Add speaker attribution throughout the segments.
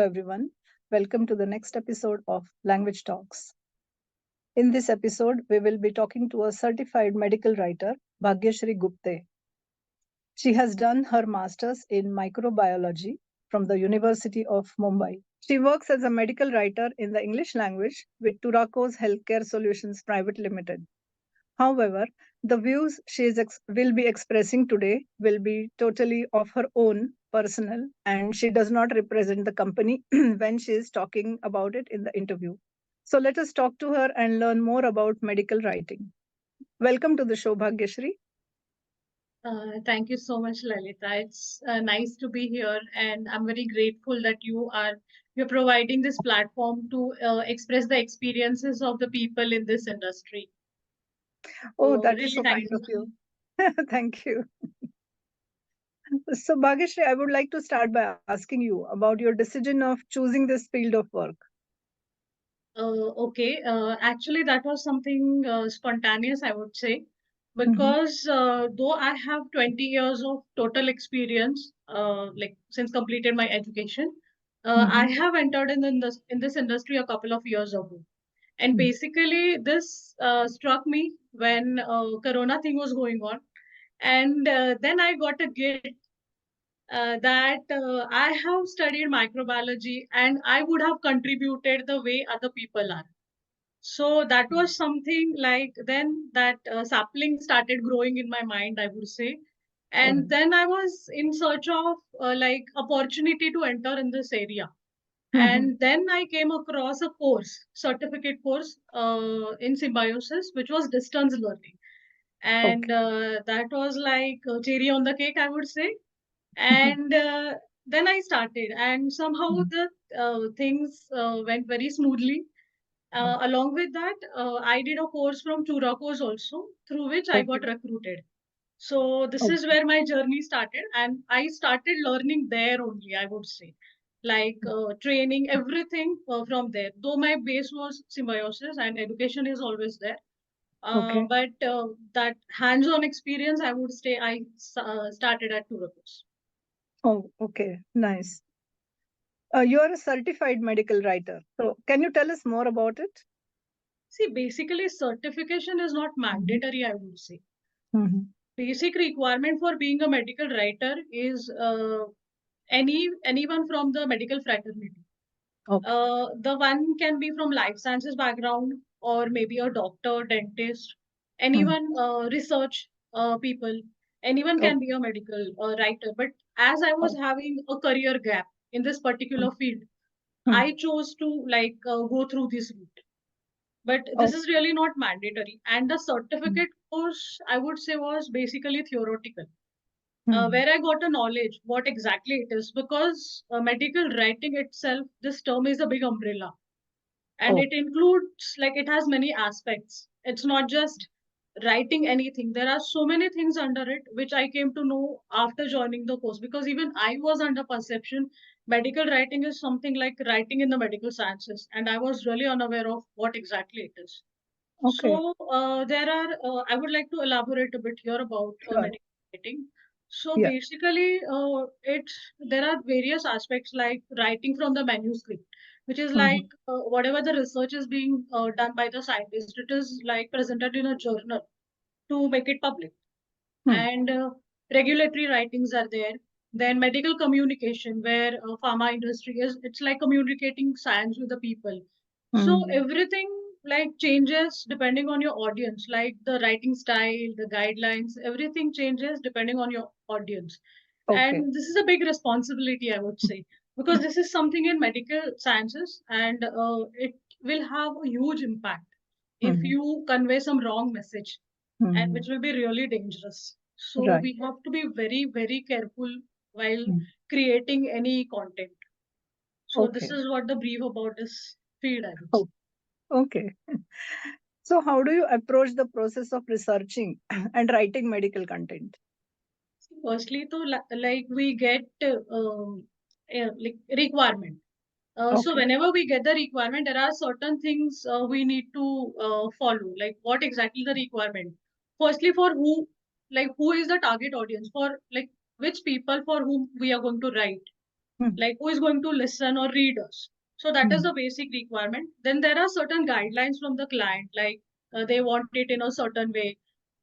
Speaker 1: everyone. Welcome to the next episode of Language Talks. In this episode, we will be talking to a certified medical writer, Bhaghyashree Gupte. She has done her master's in microbiology from the University of Mumbai. She works as a medical writer in the English language with Turaco's Healthcare Solutions Private Limited. However, the views she will be expressing today will be totally of her own personal, and she does not represent the company when she is talking about it in the interview. So let us talk to her and learn more about medical writing. Welcome to the show, Bhaghyashree.
Speaker 2: Thank you so much, Lalita. It's nice to be here, and I'm very grateful that you're providing this platform to express the experiences of the people in this industry.
Speaker 1: Oh,
Speaker 2: So
Speaker 1: that is
Speaker 2: really
Speaker 1: so kind
Speaker 2: thank
Speaker 1: of
Speaker 2: you.
Speaker 1: you. Thank you. So, Bhaghyashree, I would like to start by asking you about your decision of choosing this field of work.
Speaker 2: Okay, actually, that was something spontaneous, I would say,
Speaker 1: Mhm,
Speaker 2: because though I have 20 years of total experience, like since completed my education, I
Speaker 1: mhm,
Speaker 2: have entered in this industry a couple of years ago. And
Speaker 1: mhm,
Speaker 2: basically, this struck me when Corona thing was going on, and then I got a guilt that I have studied microbiology and I would have contributed the way other people are. So that was something like then that sapling started growing in my mind, I would say. And
Speaker 1: oh,
Speaker 2: then I was in search of like opportunity to enter in this area.
Speaker 1: mhm,
Speaker 2: And then I came across a course, certificate course in symbiosis, which was distance learning. And
Speaker 1: okay.
Speaker 2: that was like cherry on the cake, I would say. And then I started, and somehow
Speaker 1: Mhm,
Speaker 2: the things went very smoothly.
Speaker 1: mhm,
Speaker 2: Along with that, I did a course from Churacos also, through which I got
Speaker 1: okay.
Speaker 2: recruited. So this is
Speaker 1: Okay.
Speaker 2: where my journey started, and I started learning there only, I would say, like training everything from there. Though my base was symbiosis and education is always there,
Speaker 1: Okay.
Speaker 2: but that hands-on experience, I would say, I started at Churacos.
Speaker 1: Oh, okay. Nice. You are a certified medical writer. So, can you tell us more about it?
Speaker 2: See, basically, certification is not
Speaker 1: Mhm,
Speaker 2: mandatory, I would say.
Speaker 1: mhm,
Speaker 2: Basic requirement for being a medical writer is anyone from the medical fraternity.
Speaker 1: okay.
Speaker 2: The one can be from life sciences background or maybe a doctor, dentist,
Speaker 1: Mhm,
Speaker 2: anyone research people. Anyone
Speaker 1: okay.
Speaker 2: can be a medical writer. But as I was
Speaker 1: Oh,
Speaker 2: having a career gap in this
Speaker 1: mhm,
Speaker 2: particular field,
Speaker 1: mhm,
Speaker 2: I chose to like go through this route. But this
Speaker 1: oh,
Speaker 2: is really not mandatory. And the
Speaker 1: mhm,
Speaker 2: certificate course, I would say, was basically theoretical,
Speaker 1: mhm,
Speaker 2: where I got a knowledge what exactly it is. Because medical writing itself, this term is a big umbrella, and
Speaker 1: oh,
Speaker 2: it includes like it has many aspects. It's not just writing anything. There are so many things under it which I came to know after joining the course, because even I was under perception medical writing is something like writing in the medical sciences, and I was really unaware of what exactly it is.
Speaker 1: okay.
Speaker 2: So there are. I would like to elaborate a bit here about
Speaker 1: Sure.
Speaker 2: medical writing. So
Speaker 1: Yeah.
Speaker 2: basically, there are various aspects like writing from the manuscript, which is like
Speaker 1: Mhm,
Speaker 2: whatever the research is being done by the scientist. It is like presented in a journal to make it public,
Speaker 1: mhm,
Speaker 2: and regulatory writings are there. Then medical communication, where pharma industry is, it's like communicating science with the people. So
Speaker 1: mhm,
Speaker 2: everything like changes depending on your audience, like the writing style, the guidelines, everything changes depending on your audience.
Speaker 1: okay.
Speaker 2: And this is a big responsibility, I would say, because this is something in medical sciences, and it will have a huge impact if
Speaker 1: Mhm,
Speaker 2: you convey some wrong message, and which
Speaker 1: mhm,
Speaker 2: will be really dangerous. So
Speaker 1: right.
Speaker 2: we have to be very, very careful while
Speaker 1: Mhm,
Speaker 2: creating any content. So this
Speaker 1: okay.
Speaker 2: is what the brief about this field, I would say.
Speaker 1: Oh, okay. So, how do you approach the process of researching and writing medical content?
Speaker 2: Firstly, to like we get like requirement. So
Speaker 1: Okay.
Speaker 2: whenever we get the requirement, there are certain things we need to follow. Like what exactly the requirement? Firstly, for who, like who is the target audience for, like which people for whom we are going to write. like who is going to listen or read us. So that is the basic requirement. Then there are certain guidelines from the client, like they want it in a certain way,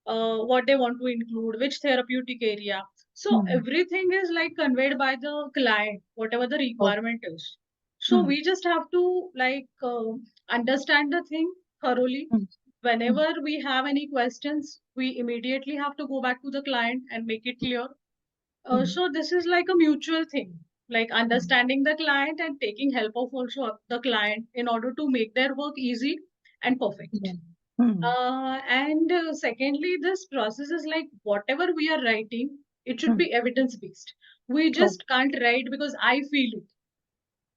Speaker 2: what they want to include, which therapeutic area. So everything is like conveyed by the client, whatever the requirement is. So we just have to like understand the thing thoroughly. Whenever we have any questions, we immediately have to go back to the client and make it clear. So this is like a mutual thing, like understanding the client and taking help of also the client in order to make their work easy and perfect. And secondly, this process is like whatever we are writing, it should be evidence based. We just can't write because I feel it.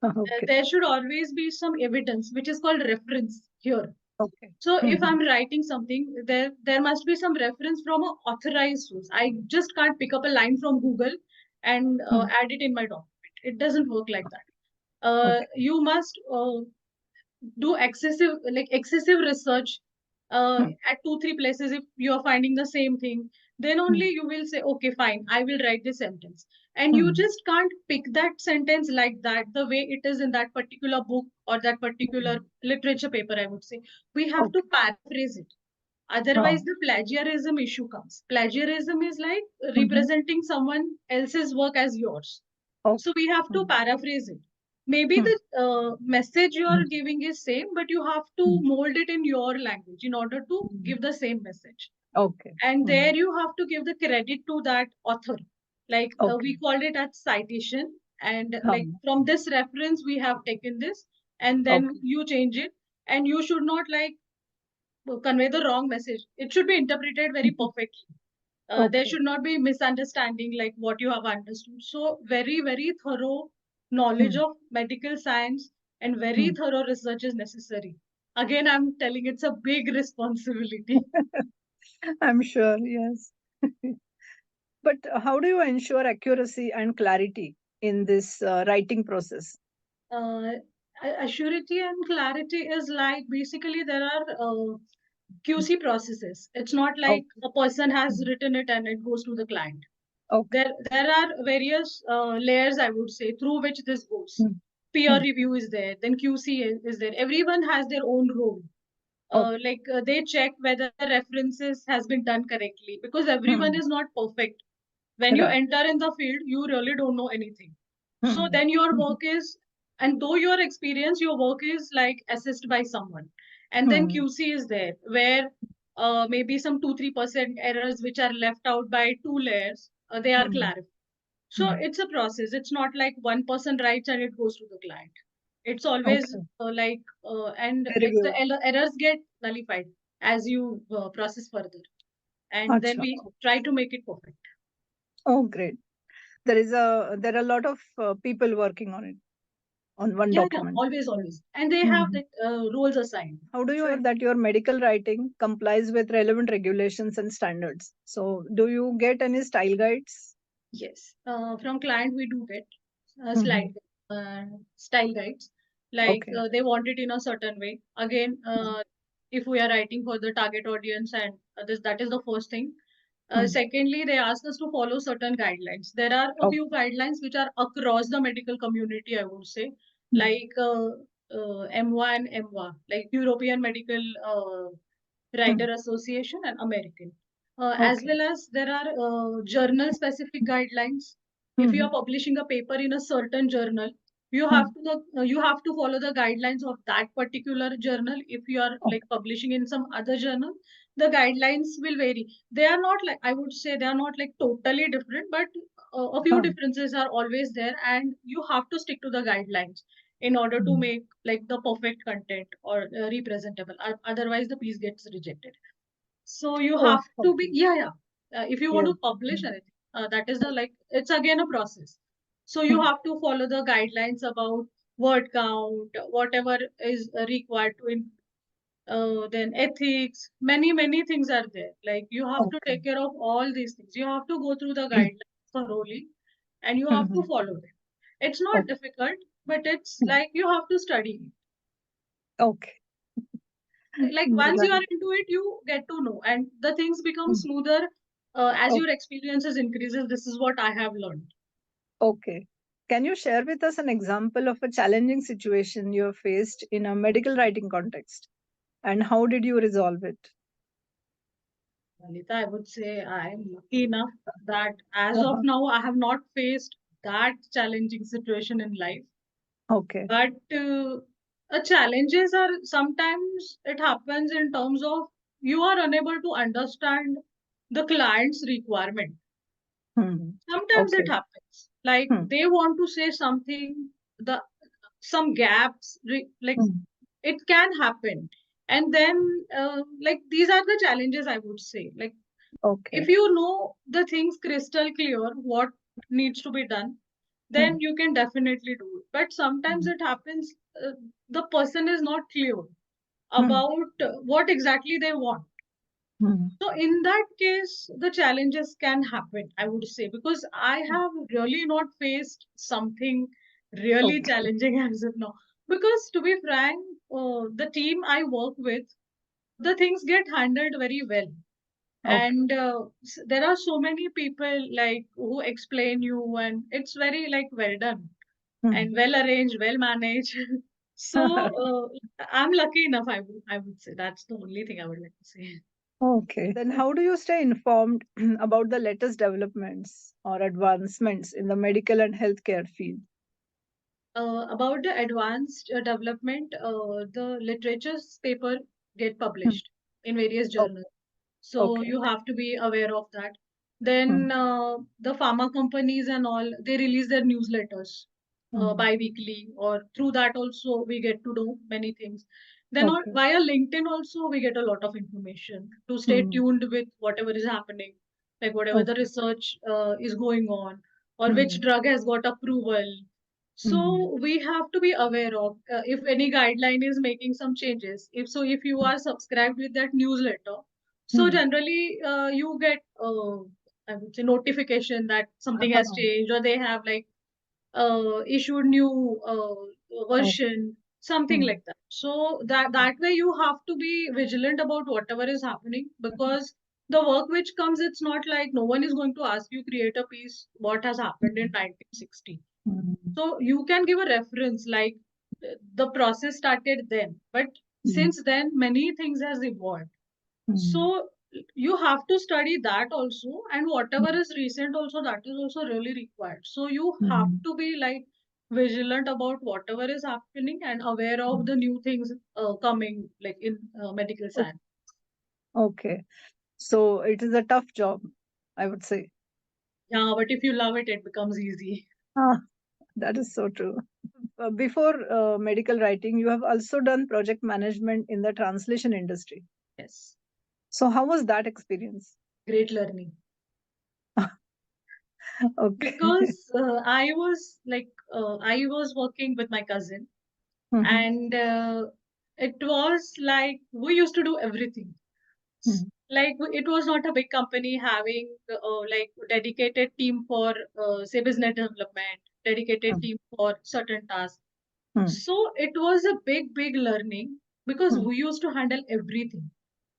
Speaker 1: Okay.
Speaker 2: There should always be some evidence, which is called reference here.
Speaker 1: Okay.
Speaker 2: So if I'm writing something, there must be some reference from an authorized source. I just can't pick up a line from Google and add it in my document. It doesn't work like that.
Speaker 1: Okay.
Speaker 2: You must do excessive research at 2-3 places. If you are finding the same thing, then only you will say, okay, fine, I will write this sentence. And you just can't pick that sentence like that, the way it is in that particular book or that particular literature paper, I would say. We have to paraphrase it. Otherwise, the plagiarism issue comes. Plagiarism is like representing someone else's work as yours. So we have to paraphrase it. Maybe the message you are giving is same, but you have to mold it in your language in order to give the same message.
Speaker 1: Okay.
Speaker 2: And there you have to give the credit to that author. Like we
Speaker 1: Okay.
Speaker 2: called it as citation. And like from this reference, we have taken this, and then you change it. And you should not like convey the wrong message. It should be interpreted very perfectly. There should not be misunderstanding like what you have understood. So very, very thorough knowledge of medical science and very thorough research is necessary. Again, I'm telling it's a big responsibility.
Speaker 1: I'm sure, yes. But how do you ensure accuracy and clarity in this writing process?
Speaker 2: uh, Assurity and clarity is like basically there are QC processes. It's not like
Speaker 1: Okay.
Speaker 2: a person has written it and it goes to the client.
Speaker 1: Okay.
Speaker 2: There are various layers, I would say, through which this goes. Peer review is there, then QC is there. Everyone has their own role. They check whether the references has been done correctly, because everyone is not perfect. When you
Speaker 1: Right.
Speaker 2: enter in the field, you really don't know anything. So then your work is, and though your experience, your work is like assessed by someone. And then QC is there, where maybe some 2-3% errors which are left out by two layers, they are clarified. So it's a process. It's not like one person writes and it goes to the client. It's always
Speaker 1: Okay.
Speaker 2: and like the
Speaker 1: Review.
Speaker 2: errors get nullified as you process further. And then
Speaker 1: Acha.
Speaker 2: we try to make it perfect.
Speaker 1: Oh, great. There are a lot of people working on it, on one
Speaker 2: Yeah,
Speaker 1: document.
Speaker 2: always. And they have the roles assigned.
Speaker 1: How do you ensure that your medical writing complies with relevant regulations and standards? So, do you get any style guides?
Speaker 2: Yes. From client, we do get uh, style guides. Like
Speaker 1: Okay.
Speaker 2: they want it in a certain way. Again, if we are writing for the target audience, and that is the first thing. Secondly, they ask us to follow certain guidelines. There are a few guidelines which are across the medical community, I would say, like MWA and MWA, like European Medical Writer Association and American. As well as there are journal specific guidelines. If you are publishing a paper in a certain journal, you have to follow the guidelines of that particular journal. If you are like publishing in some other journal, the guidelines will vary. They are not like, I would say, they are not like totally different, but a few differences are always there, and you have to stick to the guidelines in order to make like the perfect content or representable. Otherwise, the piece gets rejected. So you have to be, yeah. If you want to publish anything, that is the like, it's again a process. So you have to follow the guidelines about word count, whatever is required to then ethics, many things are there. Like you have to take care of all these things. You have to go through the guidelines thoroughly, and you have to follow them. It's not difficult, but it's like you have to study.
Speaker 1: Okay.
Speaker 2: Like once you are into it, you get to know, and the things become smoother as your experiences increases. This is what I have learned.
Speaker 1: Okay. Can you share with us an example of a challenging situation you have faced in a medical writing context? And how did you resolve it?
Speaker 2: Lalita, I would say I'm lucky enough that as of now, I have not faced that challenging situation in life.
Speaker 1: Okay.
Speaker 2: But challenges are sometimes it happens in terms of you are unable to understand the client's requirement. Sometimes
Speaker 1: Okay.
Speaker 2: it happens like they want to say something, the some gaps, like it can happen. And then like these are the challenges I would say. Like
Speaker 1: Okay.
Speaker 2: if you know the things crystal clear, what needs to be done, then you can definitely do it. But sometimes it happens, the person is not clear about what exactly they want. So in that case, the challenges can happen, I would say, because I have really not faced something really
Speaker 1: Okay.
Speaker 2: challenging as of now. Because to be frank, the team I work with, the things get handled very well.
Speaker 1: Okay.
Speaker 2: And there are so many people like who explain you, and it's very like well done and well arranged, well managed. So I'm lucky enough. I would say that's the only thing I would like to say.
Speaker 1: Okay. Then how do you stay informed about the latest developments or advancements in the medical and healthcare field?
Speaker 2: About the advanced development, the literature's paper get published in various
Speaker 1: Oh,
Speaker 2: journals. So
Speaker 1: okay.
Speaker 2: you have to be aware of that. Then the pharma companies and all, they release their newsletters bi-weekly, or through that also we get to know many things. Then on
Speaker 1: Okay.
Speaker 2: via LinkedIn also we get a lot of information to stay tuned with whatever is happening, like whatever the
Speaker 1: Okay.
Speaker 2: research is going on, or which drug has got approval. So we have to be aware of if any guideline is making some changes. If you are subscribed with that newsletter, so generally you get I would say notification that something has changed, or they have like issued new version, something like that. So that way you have to be vigilant about whatever is happening, because the work which comes, it's not like no one is going to ask you create a piece what has happened in 1960. So you can give a reference like the process started then, but since then many things has evolved. So you have to study that also, and whatever is recent also, that is also really required. So you have to be like vigilant about whatever is happening and aware of the new things coming like in medical science.
Speaker 1: Okay. So it is a tough job, I would say.
Speaker 2: Yeah, but if you love it, it becomes easy.
Speaker 1: Ah, that is so true. Before medical writing, you have also done project management in the translation industry.
Speaker 2: Yes,
Speaker 1: So how was that experience?
Speaker 2: great learning.
Speaker 1: Okay.
Speaker 2: Because I was working with my cousin, and it was like we used to do everything. Like it was not a big company having like dedicated team for say business development, dedicated team for certain tasks. So it was a big learning, because we used to handle everything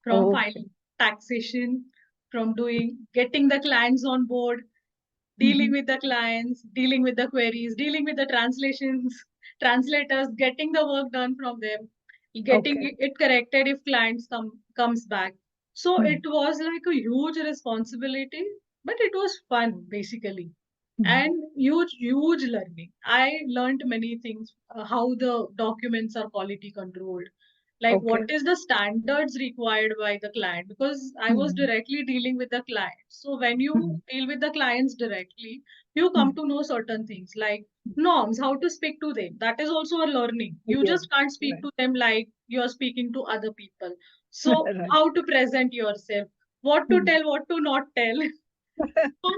Speaker 2: from
Speaker 1: Okay.
Speaker 2: filing taxation, from doing getting the clients on board, dealing with the clients, dealing with the queries, dealing with the translations, translators, getting the work done from them, getting
Speaker 1: Okay.
Speaker 2: it corrected if clients comes back. So it was like a huge responsibility, but it was fun basically, and huge learning. I learned many things, how the documents are quality controlled, like what
Speaker 1: Okay.
Speaker 2: is the standards required by the client, because I was directly dealing with the client. So when you deal with the clients directly, you come to know certain things like norms, how to speak to them. That is also a learning. You
Speaker 1: Yes.
Speaker 2: just can't speak
Speaker 1: Right.
Speaker 2: to them like you're speaking to other people. So
Speaker 1: Right.
Speaker 2: how to present yourself, what to tell, what to not tell. So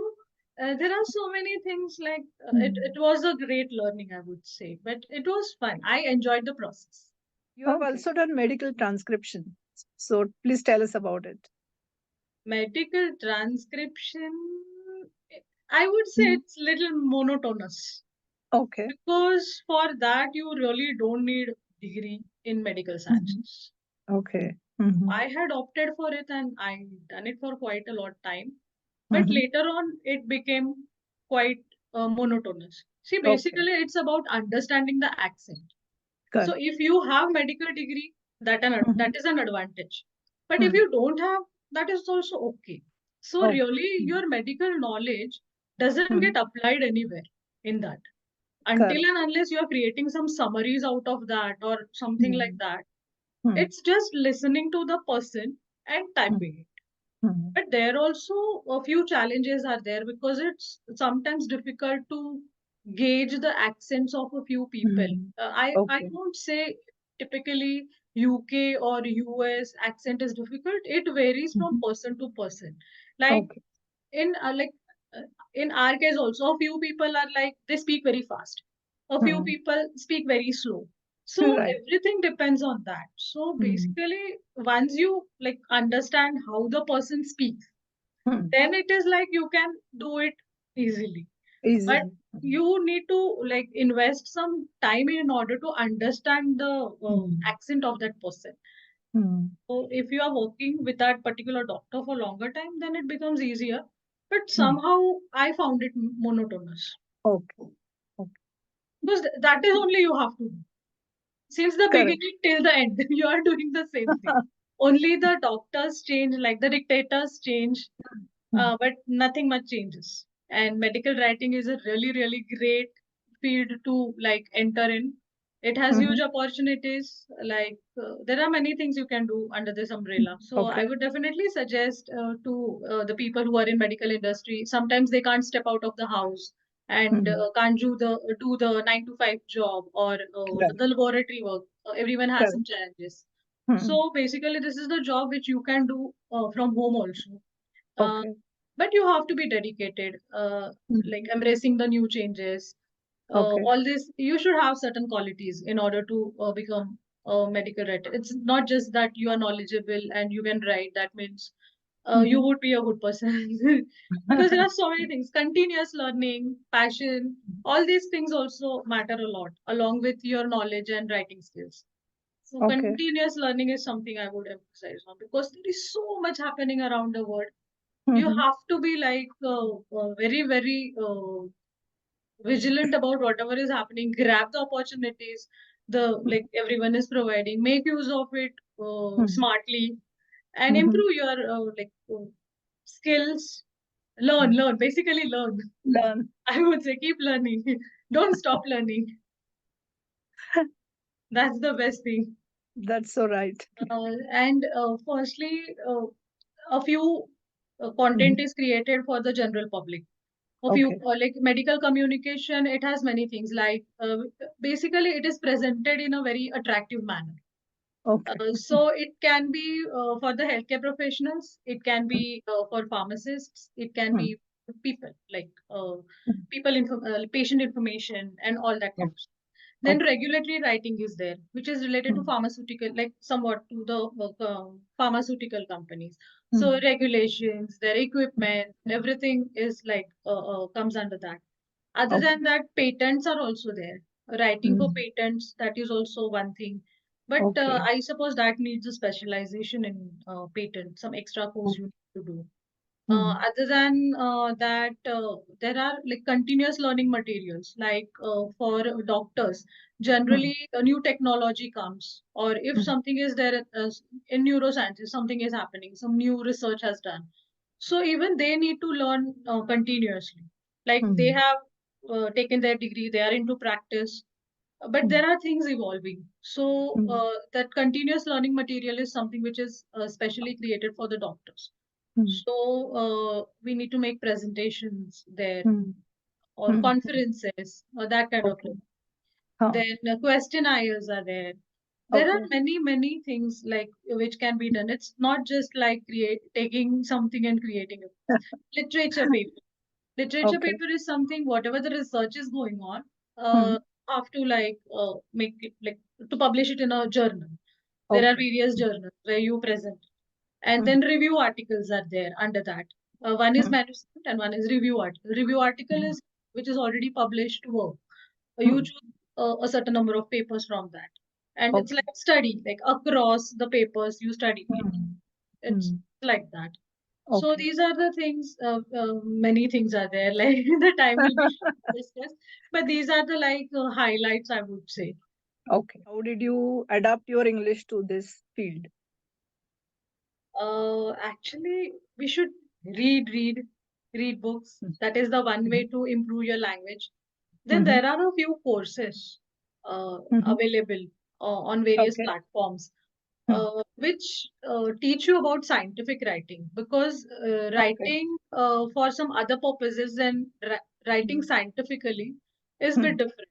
Speaker 2: there are so many things like it was a great learning, I would say, but it was fun. I enjoyed the process.
Speaker 1: You have also done medical transcription. So please tell us about it.
Speaker 2: Medical transcription, I would say it's little monotonous,
Speaker 1: Okay.
Speaker 2: because for that you really don't need degree in medical sciences.
Speaker 1: Okay.
Speaker 2: I had opted for it and I done it for quite a lot time, but later on it became quite monotonous. See,
Speaker 1: Okay.
Speaker 2: basically, it's about understanding the accent. So
Speaker 1: Correct.
Speaker 2: if you have medical degree, that is an advantage. But if
Speaker 1: Hmm.
Speaker 2: you don't have, that is also okay. So
Speaker 1: Okay.
Speaker 2: really, your medical knowledge doesn't
Speaker 1: Hmm.
Speaker 2: get applied anywhere in that until
Speaker 1: Correct.
Speaker 2: and unless you are creating some summaries out of that or something like
Speaker 1: Hmm.
Speaker 2: that.
Speaker 1: Hmm.
Speaker 2: It's just listening to the person and
Speaker 1: Hmm.
Speaker 2: typing it.
Speaker 1: Hmm.
Speaker 2: But there also a few challenges are there because it's sometimes difficult to gauge the accents of a few people.
Speaker 1: Hmm.
Speaker 2: I
Speaker 1: Okay.
Speaker 2: won't say typically UK or US accent is difficult. It varies from
Speaker 1: Mhm.
Speaker 2: person to person. Like
Speaker 1: Okay.
Speaker 2: in uh, in our case also, a few people are like they speak very fast. A few
Speaker 1: Hmm.
Speaker 2: people speak very slow. So
Speaker 1: Right.
Speaker 2: everything depends on that. So
Speaker 1: Hmm.
Speaker 2: basically, once you like understand how the person speaks,
Speaker 1: Hmm.
Speaker 2: then it is like you can do it easily. But
Speaker 1: Easily. Hmm.
Speaker 2: you need to like invest some time in order to understand the
Speaker 1: Hmm.
Speaker 2: accent of that person.
Speaker 1: Hmm.
Speaker 2: So if you are working with that particular doctor for longer time, then it becomes easier. But
Speaker 1: Hmm.
Speaker 2: somehow I found it monotonous
Speaker 1: Okay. Okay.
Speaker 2: because that is only you have to do. Since the
Speaker 1: Correct.
Speaker 2: beginning till the end, you are doing the same thing. Only the doctors change, like the dictators change,
Speaker 1: Hmm.
Speaker 2: but nothing much changes. And medical writing is a really, really great field to like enter in. It has
Speaker 1: Mhm.
Speaker 2: huge opportunities. Like there are many things you can do under this umbrella. So I
Speaker 1: Okay.
Speaker 2: would definitely suggest to the people who are in medical industry. Sometimes they can't step out of the house and
Speaker 1: Hmm.
Speaker 2: can't do the 9 to 5 job or
Speaker 1: Correct.
Speaker 2: the laboratory work. Everyone has
Speaker 1: Correct.
Speaker 2: some challenges.
Speaker 1: Hmm.
Speaker 2: So basically, this is the job which you can do from home also. Uh,
Speaker 1: Okay.
Speaker 2: but you have to be dedicated, like
Speaker 1: Mhm.
Speaker 2: embracing the new changes.
Speaker 1: Okay.
Speaker 2: All this, you should have certain qualities in order to become a medical writer. It's not just that you are knowledgeable and you can write. That means you
Speaker 1: Mhm.
Speaker 2: would be a good person because there are so many things. Continuous learning, passion, all these things also matter a lot along with your knowledge and writing skills. So
Speaker 1: Okay.
Speaker 2: continuous learning is something I would emphasize on because there is so much happening around the world. You
Speaker 1: Mhm.
Speaker 2: have to be like very, very vigilant about whatever is happening. Grab the opportunities the like everyone is providing. Make use of it
Speaker 1: Mhm.
Speaker 2: smartly and
Speaker 1: Mhm.
Speaker 2: improve your skills. Learn,
Speaker 1: Mhm.
Speaker 2: learn. Basically, learn.
Speaker 1: Learn.
Speaker 2: I would say keep learning. Don't stop learning. That's the best thing.
Speaker 1: That's so right.
Speaker 2: And firstly, a few content
Speaker 1: Mhm.
Speaker 2: is created for the general public. A few
Speaker 1: Okay.
Speaker 2: like medical communication, it has many things like basically it is presented in a very attractive manner.
Speaker 1: Okay.
Speaker 2: So it can be for the healthcare professionals, it can be for pharmacists, it can
Speaker 1: Mhm.
Speaker 2: be people like
Speaker 1: Mhm.
Speaker 2: patient information and all that kind
Speaker 1: Okay.
Speaker 2: of stuff. Then
Speaker 1: Okay.
Speaker 2: regulatory writing is there, which is related to
Speaker 1: Mhm.
Speaker 2: pharmaceutical, like somewhat to the pharmaceutical companies. So
Speaker 1: Mhm.
Speaker 2: regulations, their
Speaker 1: Mhm.
Speaker 2: equipment, everything is like comes under that. Other
Speaker 1: Okay.
Speaker 2: than that, patents are also there. Writing for
Speaker 1: Mhm.
Speaker 2: patents, that is also one thing. But
Speaker 1: Okay.
Speaker 2: I suppose that needs a specialization in patent, some extra course you need to do.
Speaker 1: Mhm.
Speaker 2: Other than that, there are like continuous learning materials, like for doctors.
Speaker 1: Mhm.
Speaker 2: Generally, a new technology comes, or if
Speaker 1: Mhm.
Speaker 2: something is there in neuroscience, if something is happening, some new research has done. So even they need to learn continuously. Like they
Speaker 1: Mhm.
Speaker 2: have taken their degree, they are into practice, but
Speaker 1: Mhm.
Speaker 2: there are things evolving. So
Speaker 1: Mhm.
Speaker 2: that continuous learning material is something which is specially created for the doctors.
Speaker 1: Mhm.
Speaker 2: So we need to make presentations there
Speaker 1: Mhm.
Speaker 2: or
Speaker 1: Mhm.
Speaker 2: conferences or that kind of
Speaker 1: Okay.
Speaker 2: thing.
Speaker 1: Huh.
Speaker 2: Then questionnaires are there. There are
Speaker 1: Okay.
Speaker 2: many, many things like which can be done. It's not just like taking something and creating it. Literature paper. Literature
Speaker 1: Okay.
Speaker 2: paper is something, whatever the research is going on,
Speaker 1: Mhm.
Speaker 2: have to like make it like to publish it in a journal. There are
Speaker 1: Okay.
Speaker 2: various journals where you present, and then
Speaker 1: Mhm.
Speaker 2: review articles are there under that. One is
Speaker 1: Mhm.
Speaker 2: manuscript and one is review article. Review article
Speaker 1: Mhm.
Speaker 2: is which is already published work. You
Speaker 1: Mhm.
Speaker 2: choose a certain number of papers from that, and it's
Speaker 1: Okay.
Speaker 2: like study, like across the papers you study it.
Speaker 1: Mhm.
Speaker 2: It's
Speaker 1: Mhm.
Speaker 2: like that. So
Speaker 1: Okay.
Speaker 2: these are the things, many things are there, like the time will be short to discuss, but these are the like highlights, I would say.
Speaker 1: Okay. How did you adapt your English to this field?
Speaker 2: Actually, we should read, read, read books. That is the one way to improve your language. Then
Speaker 1: Mm-hmm.
Speaker 2: there are a few courses
Speaker 1: Mm-hmm.
Speaker 2: available on various
Speaker 1: Okay.
Speaker 2: platforms which teach you about scientific writing, because
Speaker 1: Okay.
Speaker 2: writing for some other purposes than writing scientifically is a bit
Speaker 1: Mm-hmm.
Speaker 2: different.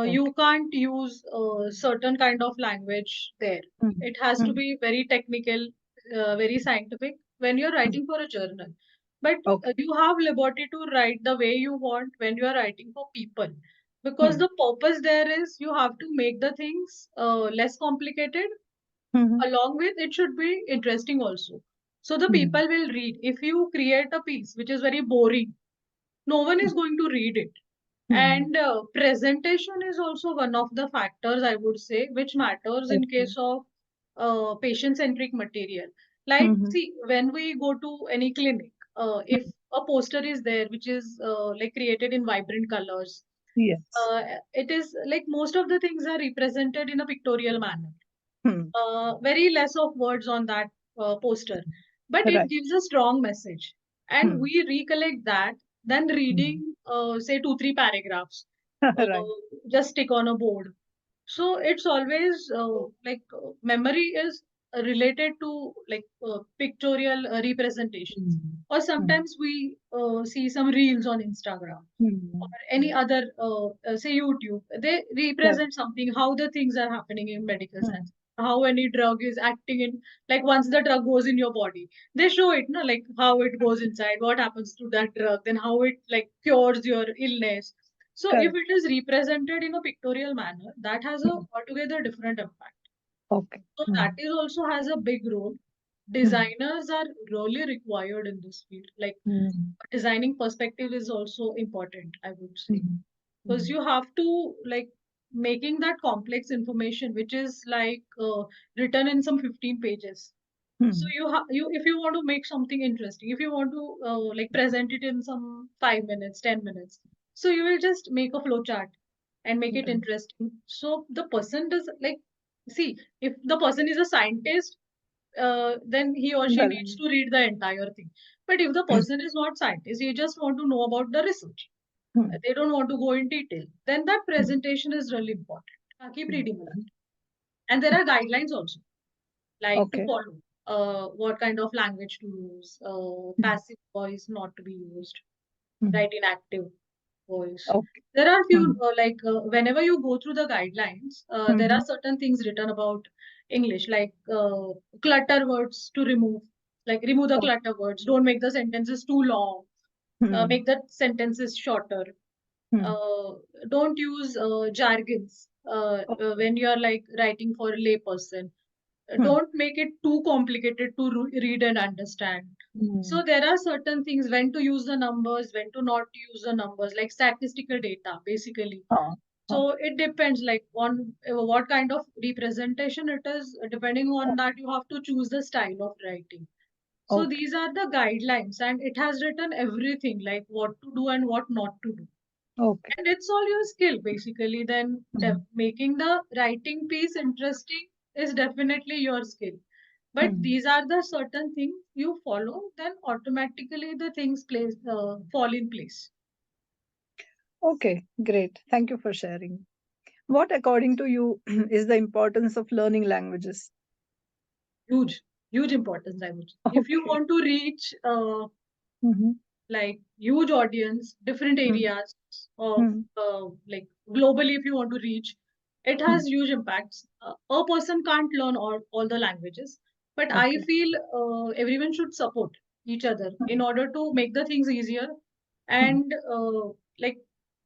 Speaker 1: Okay.
Speaker 2: You can't use certain kind of language there. It has to
Speaker 1: Mm-hmm.
Speaker 2: be very technical, very scientific when you're writing for a journal. But
Speaker 1: Okay.
Speaker 2: you have liberty to write the way you want when you are writing for people, because
Speaker 1: Mm-hmm.
Speaker 2: the purpose there is you have to make the things less complicated.
Speaker 1: Mm-hmm.
Speaker 2: Along with it should be interesting also. So the people will read. If you create a piece which is very boring, no one is going to read it.
Speaker 1: Mm-hmm.
Speaker 2: And presentation is also one of the factors, I would say, which matters in
Speaker 1: Okay.
Speaker 2: case of patient-centric material. Like,
Speaker 1: Mm-hmm.
Speaker 2: see, when we go to any clinic, if a poster is there which is like created in vibrant colors,
Speaker 1: Yes.
Speaker 2: it is like most of the things are represented in a pictorial manner.
Speaker 1: Hmm.
Speaker 2: Very less of words on that poster, but it
Speaker 1: Right.
Speaker 2: gives a strong message. And
Speaker 1: Hmm.
Speaker 2: we recollect that, then
Speaker 1: Hmm.
Speaker 2: reading, say, 2, 3 paragraphs, uh,
Speaker 1: Right.
Speaker 2: just stick on a board. So it's always memory is related to like pictorial representation.
Speaker 1: Hmm.
Speaker 2: Or
Speaker 1: Hmm.
Speaker 2: sometimes we see some reels on Instagram or
Speaker 1: Hmm.
Speaker 2: any other, say YouTube. They
Speaker 1: Right.
Speaker 2: represent something, how the things are happening in medical
Speaker 1: Hmm.
Speaker 2: science, how any drug is acting in, like once the drug goes in your body, they show it, no, like how it goes inside, what happens to that drug, then how it like cures your illness. So if
Speaker 1: Correct.
Speaker 2: it is represented in a pictorial manner, that has a
Speaker 1: Hmm.
Speaker 2: altogether different impact.
Speaker 1: Okay.
Speaker 2: So
Speaker 1: Hmm.
Speaker 2: that is also has a big role.
Speaker 1: Hmm.
Speaker 2: Designers are really required in this field. Like
Speaker 1: Hmm.
Speaker 2: designing perspective is also important, I would say,
Speaker 1: Hmm.
Speaker 2: because
Speaker 1: Hmm.
Speaker 2: you have to like making that complex information which is like written in some 15 pages. So
Speaker 1: Hmm.
Speaker 2: you if you want to make something interesting, if you want to like present it in some 5 minutes, 10 minutes, so you will just make a flow chart and make it
Speaker 1: Right.
Speaker 2: interesting, so the person does like, see, if the person is a scientist, then he or she needs
Speaker 1: Well,
Speaker 2: to read the entire thing. But if the person is not scientist, he just want to know about the research,
Speaker 1: hmm.
Speaker 2: they don't want to go in detail, then that
Speaker 1: Hmm.
Speaker 2: presentation is really important. Keep reading that.
Speaker 1: Hmm.
Speaker 2: And there are guidelines also, like to
Speaker 1: Okay.
Speaker 2: follow what kind of language to use,
Speaker 1: Hmm.
Speaker 2: passive voice not to be used,
Speaker 1: Hmm.
Speaker 2: right, in active voice.
Speaker 1: Okay.
Speaker 2: There are few
Speaker 1: Hmm.
Speaker 2: whenever you go through the guidelines, there are
Speaker 1: Hmm.
Speaker 2: certain things written about English, like clutter words to remove, like remove the
Speaker 1: Okay.
Speaker 2: clutter words, don't make the sentences too long,
Speaker 1: Hmm.
Speaker 2: make the sentences shorter,
Speaker 1: Hmm.
Speaker 2: uh, don't use jargons
Speaker 1: Okay.
Speaker 2: when you're like writing for a layperson.
Speaker 1: Hmm.
Speaker 2: Don't make it too complicated to read and understand. So
Speaker 1: Hmm.
Speaker 2: there are certain things, when to use the numbers, when to not use the numbers, like statistical data, basically.
Speaker 1: Ah, ah.
Speaker 2: So it depends, like on what kind of representation it is. Depending on that, you have to choose the style of writing. So
Speaker 1: Okay.
Speaker 2: these are the guidelines, and it has written everything, like what to do and what not to do.
Speaker 1: Okay.
Speaker 2: And it's all your skill, basically. Then
Speaker 1: Hmm.
Speaker 2: making the writing piece interesting is definitely your skill. But
Speaker 1: Hmm.
Speaker 2: these are the certain things you follow, then automatically the things fall in place.
Speaker 1: Okay. Great. Thank you for sharing. What, according to you, is the importance of learning languages?
Speaker 2: Huge, huge importance, I would say. If you
Speaker 1: Okay.
Speaker 2: want to reach
Speaker 1: Mm-hmm.
Speaker 2: like huge audience, different areas of
Speaker 1: Mm-hmm.
Speaker 2: like globally, if you want to reach, it has huge impacts. A person can't learn all the languages, but I
Speaker 1: Okay.
Speaker 2: feel everyone should support each other in
Speaker 1: Mm-hmm.
Speaker 2: order to make the things easier, and like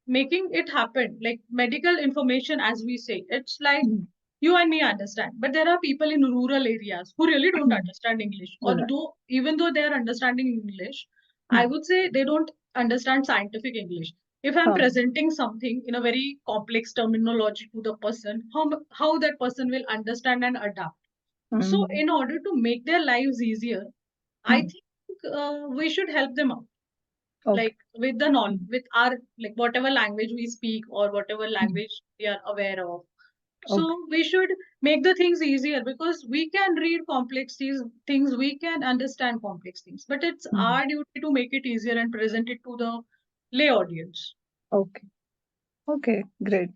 Speaker 2: making it happen. Like medical information, as we say, it's like
Speaker 1: Mm-hmm.
Speaker 2: you and me understand, but there are people in rural areas who really don't
Speaker 1: Mm-hmm.
Speaker 2: understand English, or
Speaker 1: Right.
Speaker 2: though even though they are understanding English, I
Speaker 1: Mm.
Speaker 2: would say they don't understand scientific English. If I'm
Speaker 1: Ah.
Speaker 2: presenting something in a very complex terminology to the person, how that person will understand and adapt. So
Speaker 1: Mm-hmm.
Speaker 2: in order to make their lives easier, I
Speaker 1: Mm-hmm.
Speaker 2: think we should help them out,
Speaker 1: Okay.
Speaker 2: like with the non, with our, like whatever language we speak or whatever language we are aware of. So
Speaker 1: Okay.
Speaker 2: we should make the things easier, because we can read complex things, we can understand complex things, but it's
Speaker 1: Mhm.
Speaker 2: our duty to make it easier and present it to the lay audience.
Speaker 1: Okay. Okay, great.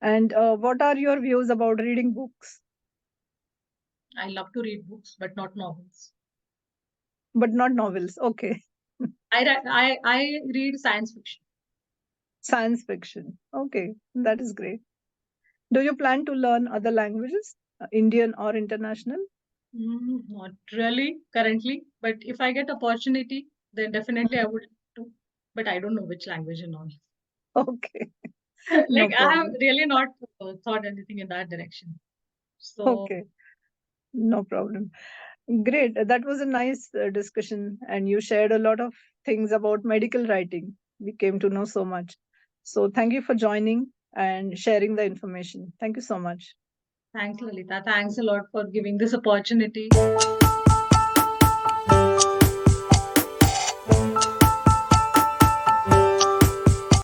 Speaker 1: And what are your views about reading books?
Speaker 2: I love to read books, but not novels.
Speaker 1: But not novels. Okay.
Speaker 2: I read science fiction.
Speaker 1: Science fiction. Okay, that is great. Do you plan to learn other languages, Indian or international?
Speaker 2: Not really currently, but if I get opportunity, then definitely I would to. But I don't know which language and all.
Speaker 1: Okay, no
Speaker 2: Like I have
Speaker 1: problem.
Speaker 2: really not thought anything in that direction. So
Speaker 1: Okay, no problem. Great. That was a nice discussion, and you shared a lot of things about medical writing. We came to know so much. So, thank you for joining and sharing the information. Thank you so much.
Speaker 2: thanks, Lalita. Thanks a lot for giving this opportunity.